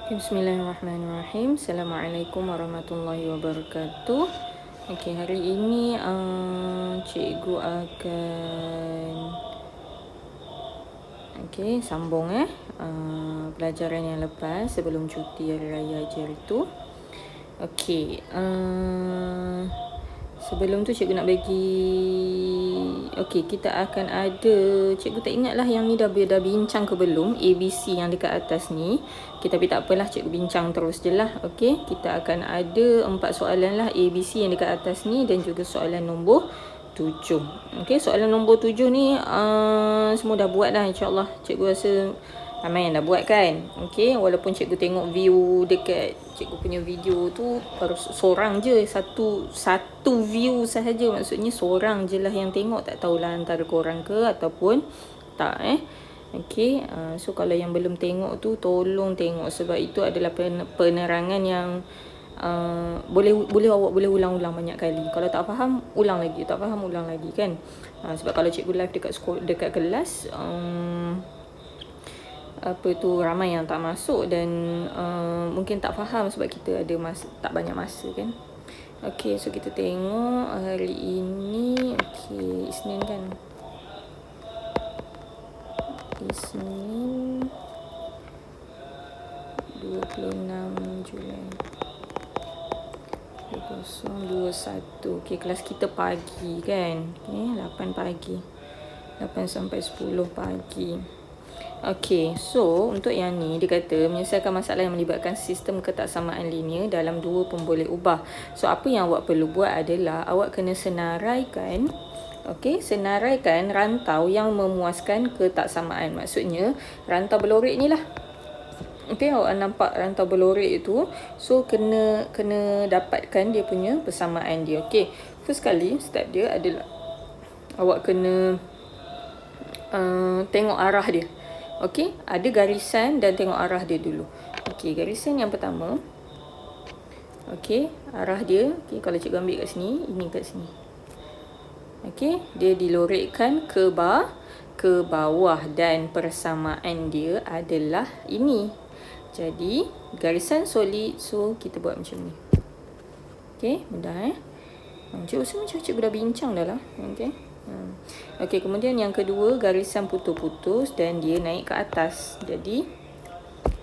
Bismillahirrahmanirrahim. Assalamualaikum warahmatullahi wabarakatuh. Okey, hari ini cikgu akan sambung pelajaran yang lepas sebelum cuti hari raya Haji itu. Okey, sebelum tu cikgu nak bagi kita akan ada, cikgu tak ingat lah yang ni dah bincang ke belum, ABC yang dekat atas ni. Tapi tak apalah, cikgu bincang terus je lah. Okey, kita akan ada 4 soalan lah ABC yang dekat atas ni dan juga soalan nombor 7. Okey, soalan nombor 7 ni semua dah buat dah, insyaAllah. Cikgu rasa ramai yang dah buat kan. Okey, walaupun cikgu tengok view dekat cikgu punya video tu baru seorang je, satu view sahaja, maksudnya seorang je lah yang tengok. Tak tahulah antara korang ke ataupun tak Okey, so kalau yang belum tengok tu tolong tengok, sebab itu adalah penerangan yang boleh awak boleh ulang-ulang banyak kali. Kalau tak faham ulang lagi, tak faham ulang lagi kan. Sebab kalau cikgu live dekat kelas, ramai yang tak masuk dan mungkin tak faham sebab kita ada tak banyak masa kan. Okey, so kita tengok hari ini. Okey, Isnin kan. Isnin 26 Julai 2021. Okey, kelas kita pagi kan. Okey, 8 pagi. 8 sampai 10 pagi. Okey, so untuk yang ni dia kata menyelesaikan masalah yang melibatkan sistem ketaksamaan linear dalam dua pemboleh ubah. So apa yang awak perlu buat adalah awak kena senaraikan. Okey, senaraikan rantau yang memuaskan ketaksamaan. Maksudnya rantau berlorek ni lah. Okey, awak nampak rantau berlorek itu. So kena dapatkan dia punya persamaan dia. Okey, first kali step dia adalah awak kena tengok arah dia. Okey, ada garisan dan tengok arah dia dulu. Okey, garisan yang pertama. Okey, arah dia. Okey, kalau cikgu ambil kat sini, ini kat sini. Okey, dia dilorekkan ke bawah dan persamaan dia adalah ini. Jadi, garisan solid. So, kita buat macam ni. Okey, mudah Cikgu cikgu dah bincang dah lah. Okey. Okey, kemudian yang kedua, garisan putus-putus dan dia naik ke atas. Jadi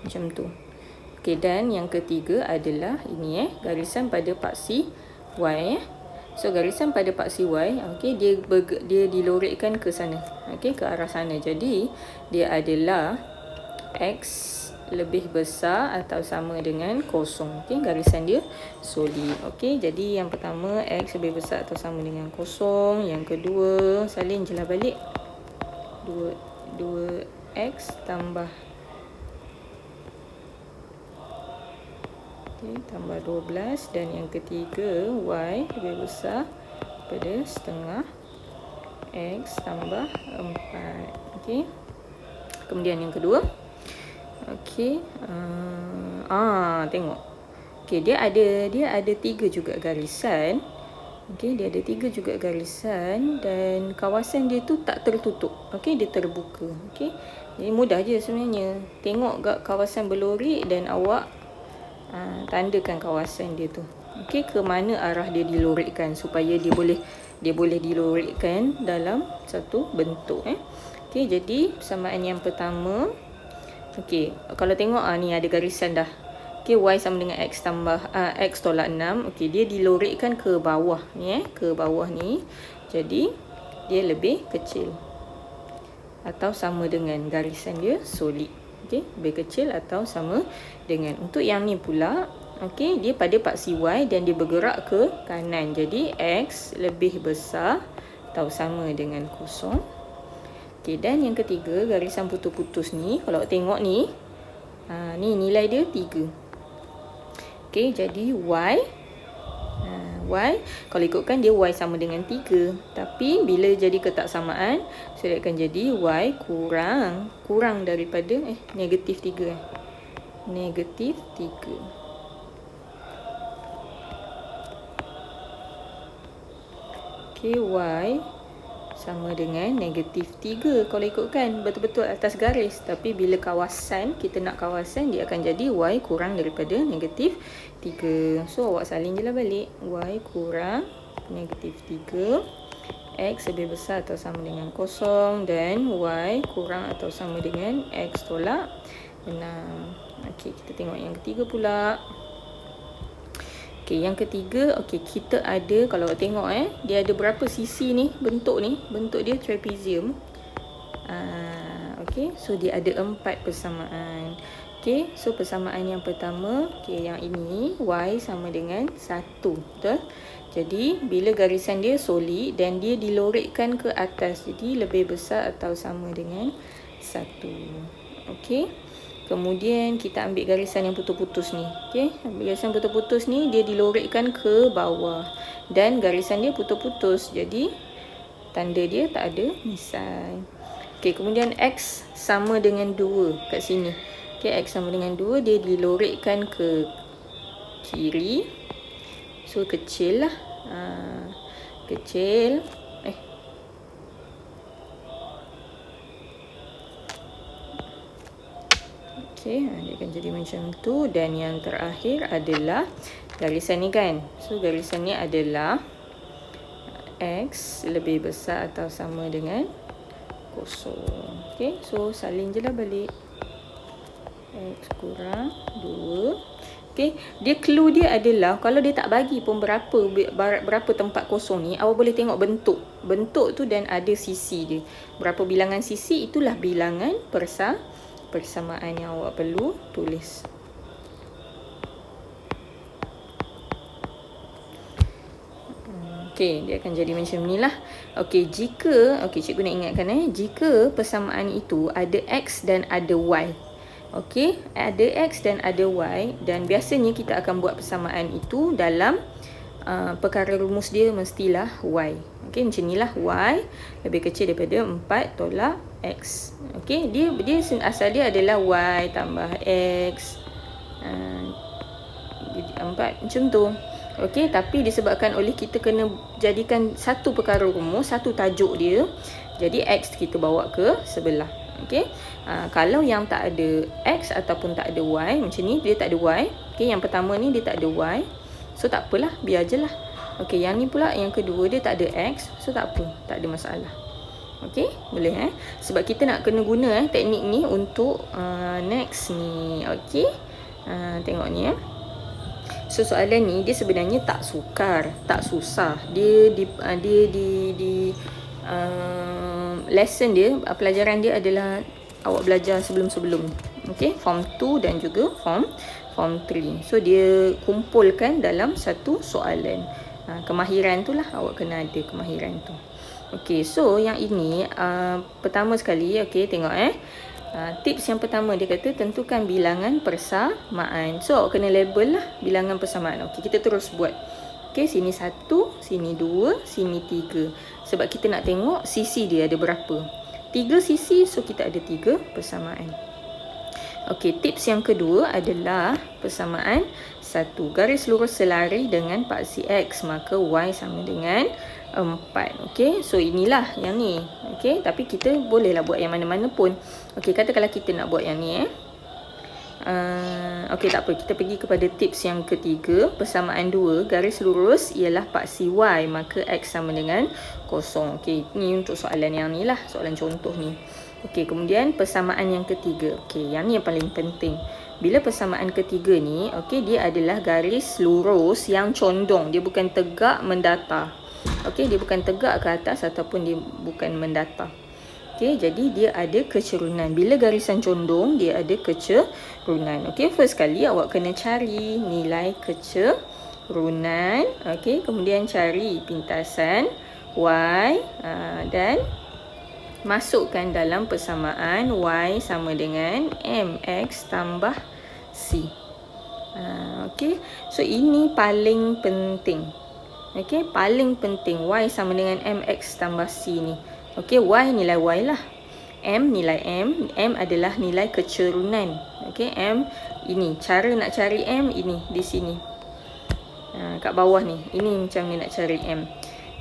macam tu. Okey, dan yang ketiga adalah ini garisan pada paksi Y. So garisan pada paksi Y, okey, dia dilorekkan ke sana. Okey, ke arah sana. Jadi dia adalah X lebih besar atau sama dengan kosong. Okey, garisan dia solid. Okey, jadi yang pertama X lebih besar atau sama dengan kosong. Yang kedua, salin je lah balik. 2X tambah tambah 12. Dan yang ketiga, Y lebih besar pada setengah X tambah 4. Okey, kemudian yang kedua. Okey, tengok. Okey, dia ada 3 juga garisan. Okey, dia ada 3 juga garisan dan kawasan dia tu tak tertutup. Okey, dia terbuka. Okey, jadi mudah je sebenarnya. Tengok kat kawasan berlorek dan awak tandakan kawasan dia tu. Okey, ke mana arah dia dilorekkan supaya dia boleh dilorekkan dalam satu bentuk. Okey, jadi persamaan yang pertama. Okey, kalau tengok ni ada garisan dah. Okey, Y sama dengan X tambah X tolak 6. Okey, dia dilorekkan ke bawah ni ke bawah ni. Jadi dia lebih kecil atau sama dengan garisan dia solid. Okey, lebih kecil atau sama dengan. Untuk yang ni pula, okey, dia pada paksi Y dan dia bergerak ke kanan. Jadi X lebih besar atau sama dengan kosong. Okey, dan yang ketiga, garisan putus-putus ni, kalau tengok ni, ni nilai dia 3. Okey, jadi Y, kalau ikutkan dia Y sama dengan 3. Tapi bila jadi ketaksamaan, so dia akan jadi Y kurang daripada negatif 3. Negatif 3. Okey, Y sama dengan -3. Kalau ikutkan betul-betul atas garis. Tapi bila kawasan, kita nak kawasan, dia akan jadi Y kurang daripada -3. So awak salin je lah balik. Y kurang -3. X lebih besar atau sama dengan 0. Dan Y kurang atau sama dengan X tolak 6. Okey, kita tengok yang ketiga pula. Okey, yang ketiga, okey, kita ada, kalau awak tengok dia ada berapa sisi ni, bentuk ni. Bentuk dia trapezium. Okey, so dia ada 4 persamaan. Okey, so persamaan yang pertama, okey, yang ini Y sama dengan 1. Betul? Jadi, bila garisan dia solid dan dia dilorekkan ke atas, jadi lebih besar atau sama dengan 1. Okey. Kemudian kita ambil garisan yang putus-putus ni. Okey, ambil garisan putus-putus ni, dia dilorekkan ke bawah. Dan garisan dia putus-putus. Jadi tanda dia tak ada misai. Okey, kemudian X sama dengan 2 kat sini. Okey, X sama dengan 2, dia dilorekkan ke kiri. So kecil lah. Kecil. Okey, dia akan jadi macam tu. Dan yang terakhir adalah garisan ni kan. So garisan ni adalah X lebih besar atau sama dengan 0. Okey, so salin je lah balik. X kurang 2. Okey, dia clue dia adalah kalau dia tak bagi pun berapa tempat kosong ni, awak boleh tengok bentuk. Bentuk tu dan ada sisi dia. Berapa bilangan sisi, itulah bilangan persamaan yang awak perlu tulis. Okey, dia akan jadi macam ni lah. Okey, cikgu nak ingatkan jika persamaan itu ada X dan ada Y. Okey, ada X dan ada Y, dan biasanya kita akan buat persamaan itu dalam perkara rumus dia mestilah Y. Okey, macam inilah Y lebih kecil daripada 4 tolak X. Okey, dia asal dia adalah Y tambah X. 4 macam tu. Okey, tapi disebabkan oleh kita kena jadikan satu perkara rumus, satu tajuk dia, jadi X kita bawa ke sebelah. Okey, kalau yang tak ada X ataupun tak ada Y, macam ni dia tak ada Y. Okey, yang pertama ni dia tak ada Y, so tak apalah, biar je lah. Okey, yang ni pula yang kedua dia tak ada X, so tak apa, tak ada masalah. Okey, boleh sebab kita nak kena guna teknik ni untuk next ni. Okey, tengok ni So soalan ni dia sebenarnya tak sukar, tak susah. Dia di lesson dia, pelajaran dia adalah awak belajar sebelum-sebelum. Okey, form 2 dan juga form 3. So dia kumpulkan dalam satu soalan. Kemahiran tu lah, awak kena ada kemahiran tu. Okey, so yang ini pertama sekali, okey, tengok tips yang pertama dia kata tentukan bilangan persamaan. So awak kena label lah bilangan persamaan. Okey, kita terus buat. Okey, sini 1, sini 2, sini 3. Sebab kita nak tengok sisi dia ada berapa. 3 sisi, so kita ada 3 persamaan. Okey, tips yang kedua adalah persamaan 1. Garis lurus selari dengan paksi X, maka Y sama dengan 4. Okey, so inilah yang ni. Okey, tapi kita bolehlah buat yang mana-mana pun. Okey, katakanlah kita nak buat yang ni okey, tak apa, kita pergi kepada tips yang ketiga. Persamaan 2, garis lurus ialah paksi Y, maka X sama dengan 0. Okey, ni untuk soalan yang ni lah, soalan contoh ni. Okey, kemudian persamaan yang ketiga. Okey, yang ni yang paling penting. Bila persamaan ketiga ni, okey, dia adalah garis lurus yang condong, dia bukan tegak mendatar. Okey, dia bukan tegak ke atas ataupun dia bukan mendatar. Okey, jadi dia ada kecerunan. Bila garisan condong, dia ada kecerunan. Okey, first kali awak kena cari nilai kecerunan. Okey, kemudian cari pintasan Y dan masukkan dalam persamaan Y sama dengan MX tambah C. Okey, so ini paling penting. Okey, paling penting Y sama dengan MX tambah C ni. Okey, Y nilai Y lah. M nilai M. M adalah nilai kecerunan. Okey, M ini. Cara nak cari M ini di sini. Kat bawah ni. Ini macam ni nak cari M.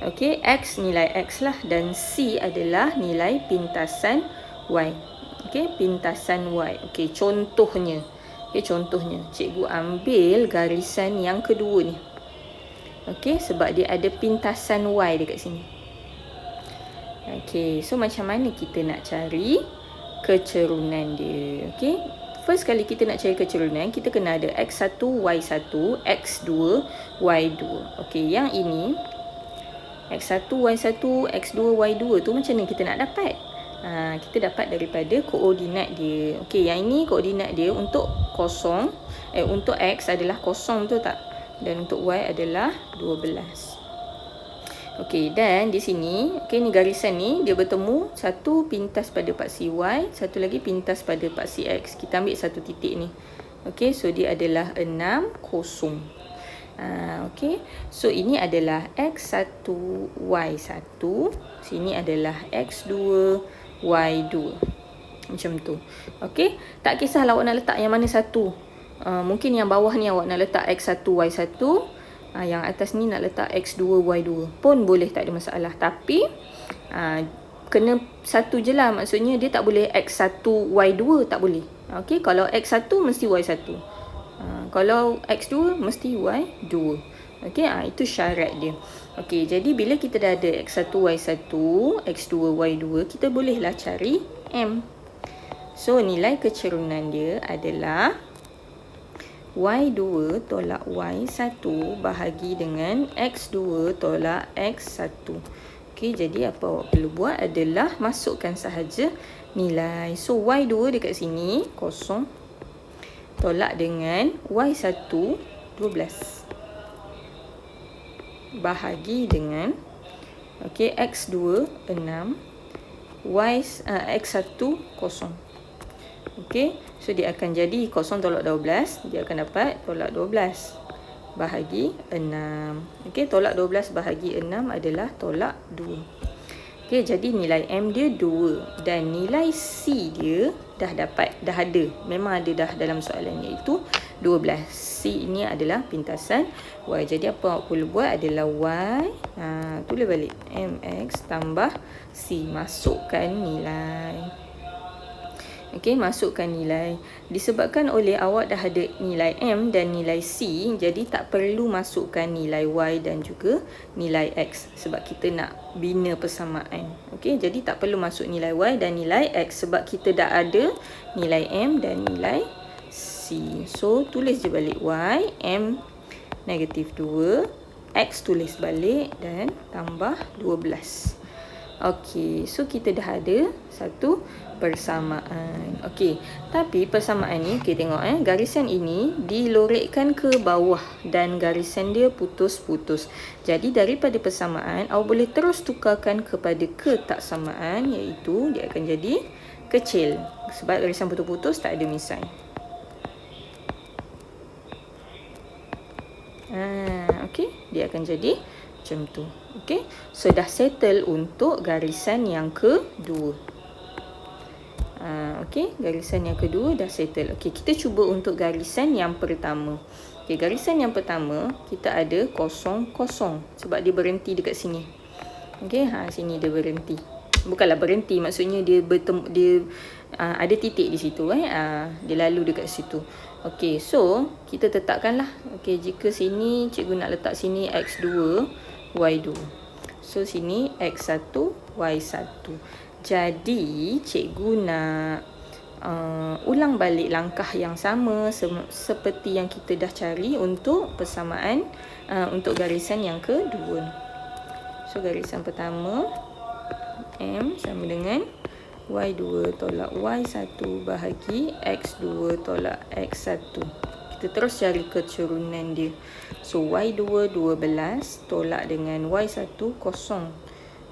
Okey, X nilai X lah dan C adalah nilai pintasan Y. Okey, pintasan Y. Okey, contohnya. Okey, contohnya. Cikgu ambil garisan yang kedua ni. Okey, sebab dia ada pintasan Y dekat sini. Okey, so macam mana kita nak cari kecerunan dia? Okey, first kali kita nak cari kecerunan, kita kena ada X1, Y1, X2, Y2. Okey, yang ini X1, Y1, X2, Y2 tu macam mana kita nak dapat? Kita dapat daripada koordinat dia. Okey, yang ini koordinat dia untuk kosong. Untuk X adalah kosong, betul tak? Dan untuk Y adalah 12. Okey, dan di sini, okey, ni garisan ni dia bertemu satu pintas pada paksi Y, satu lagi pintas pada paksi X. Kita ambil satu titik ni. Okey, so dia adalah 6, kosong. Okey, so ini adalah X1, Y1. Sini adalah X2, Y2. Macam tu. Okey, tak kisahlah awak nak letak yang mana satu. Mungkin yang bawah ni awak nak letak X1, Y1. Yang atas ni nak letak X2, Y2. Pun boleh, tak ada masalah. Tapi, kena satu je lah. Maksudnya dia tak boleh X1, Y2. Tak boleh. Okey, kalau X1 mesti Y1. Kalau X2 mesti Y2. Okey, itu syarat dia. Okey, jadi bila kita dah ada X1, Y1, X2, Y2, kita bolehlah cari M. So, nilai kecerunan dia adalah Y2 tolak Y1 bahagi dengan X2 tolak X1. Okey, jadi apa awak perlu buat adalah masukkan sahaja nilai. So, Y2 dekat sini, kosong. Tolak dengan Y1, 12. Bahagi dengan, okey, X2, 6. X1, kosong. Okey, so dia akan jadi kosong tolak 12. Dia akan dapat tolak 12. Bahagi 6. Okey, tolak 12 bahagi 6 adalah tolak 2. Okey, jadi nilai M dia 2 dan nilai C dia dah ada. Memang ada dah dalam soalan, iaitu 12. C ini adalah pintasan Y. Jadi apa awak perlu buat adalah Y, tulis balik MX tambah C. Masukkan nilai. Okey, masukkan nilai. Disebabkan oleh awak dah ada nilai M dan nilai C, jadi tak perlu masukkan nilai Y dan juga nilai X. Sebab kita nak bina persamaan. Okey, jadi tak perlu masuk nilai Y dan nilai X. Sebab kita dah ada nilai M dan nilai C. So, tulis je balik Y, M negatif 2, X tulis balik dan tambah 12. Okey, so kita dah ada satu persamaan. Okey, tapi persamaan ni, okey tengok garisan ini dilorekkan ke bawah dan garisan dia putus-putus. Jadi daripada persamaan, awak boleh terus tukarkan kepada ketaksamaan, iaitu dia akan jadi kecil. Sebab garisan putus-putus tak ada misai. Okey, dia akan jadi macam tu. Okey, so dah settle untuk garisan yang kedua. Okey, garisan yang kedua dah settle. Okey, kita cuba untuk garisan yang pertama. Okey, garisan yang pertama kita ada kosong, kosong sebab dia berhenti dekat sini. Okey, sini dia berhenti. Bukanlah berhenti, maksudnya dia ada titik di situ dia lalu dekat situ. Okey, so kita tetapkanlah. Okey, jika sini cikgu nak letak sini X2, Y2. So sini X1, Y1. Jadi cikgu nak ulang balik langkah yang sama seperti yang kita dah cari untuk persamaan untuk garisan yang kedua. So garisan pertama, M sama dengan Y2 tolak Y1 bahagi X2 tolak X1. Kita terus cari kecerunan dia. So Y2 12 tolak dengan Y1 kosong.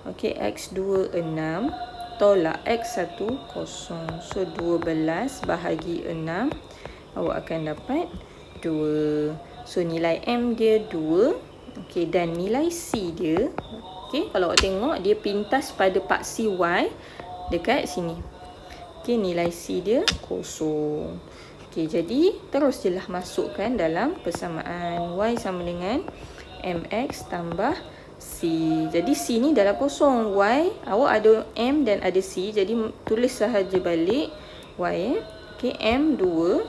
Okey, X2 6 tolak X1 kosong. So 12 bahagi 6, awak akan dapat 2. So nilai M dia 2. Okey, dan nilai C dia, okey, kalau awak tengok dia pintas pada paksi Y dekat sini. Okey, nilai C dia kosong. Okey, jadi terus je lah masukkan dalam persamaan Y sama dengan MX tambah C. Jadi C ni dalam kosong. Y, awak ada M dan ada C. Jadi tulis sahaja balik Y. Okay, M 2,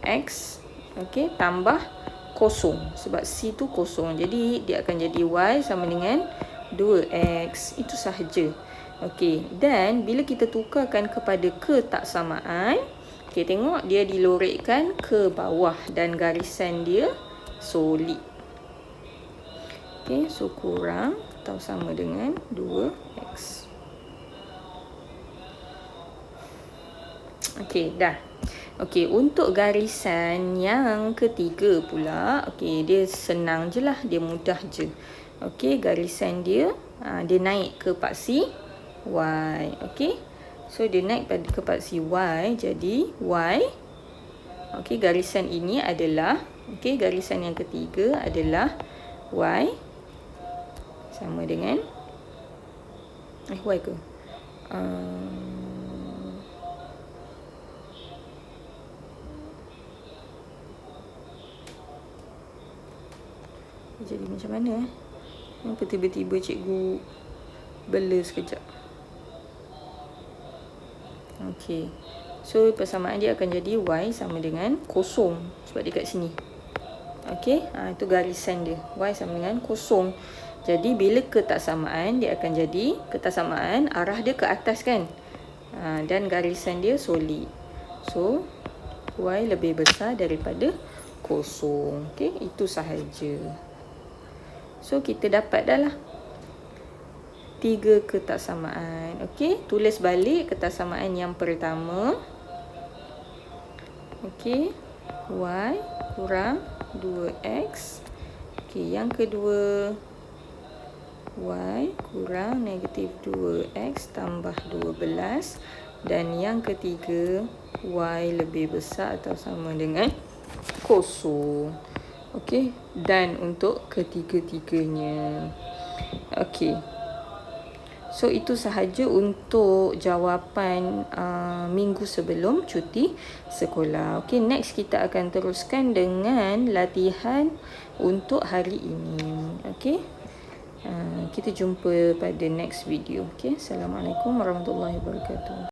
X, okay, tambah kosong. Sebab C tu kosong. Jadi dia akan jadi Y sama dengan 2X. Itu sahaja. Okay, dan bila kita tukarkan kepada ketaksamaan, okay, tengok dia dilorekkan ke bawah dan garisan dia solid. Okay, so kurang atau sama dengan 2X. Okay, dah. Okay, untuk garisan yang ketiga pula, okay, dia senang je lah, dia mudah je. Okay, garisan dia, dia naik ke paksi Y. Okay, so dia naik ke paksi Y, jadi Y. Okay, garisan ini adalah, okay, garisan yang ketiga adalah Y sama dengan, Y ke? Jadi macam mana Kenapa tiba-tiba cikgu bela sekejap? Okey. So persamaan dia akan jadi Y sama dengan kosong sebab dia kat sini. Okey, itu garisan dia. Y sama dengan kosong. Jadi bila ketaksamaan dia akan jadi ketaksamaan arah dia ke atas kan? Dan garisan dia solid. So Y lebih besar daripada kosong. Okey, itu sahaja. So kita dapat dah lah 3 ketaksamaan. Okey, tulis balik ketaksamaan yang pertama. Okey, Y kurang 2X. Okey, yang kedua Y kurang negatif 2X tambah 12. Dan yang ketiga Y lebih besar atau sama dengan kosong. Okey, dan untuk ketiga-tiganya. Okey. So itu sahaja untuk jawapan minggu sebelum cuti sekolah. Okey, next kita akan teruskan dengan latihan untuk hari ini. Okey. Kita jumpa pada next video. Okey. Assalamualaikum warahmatullahi wabarakatuh.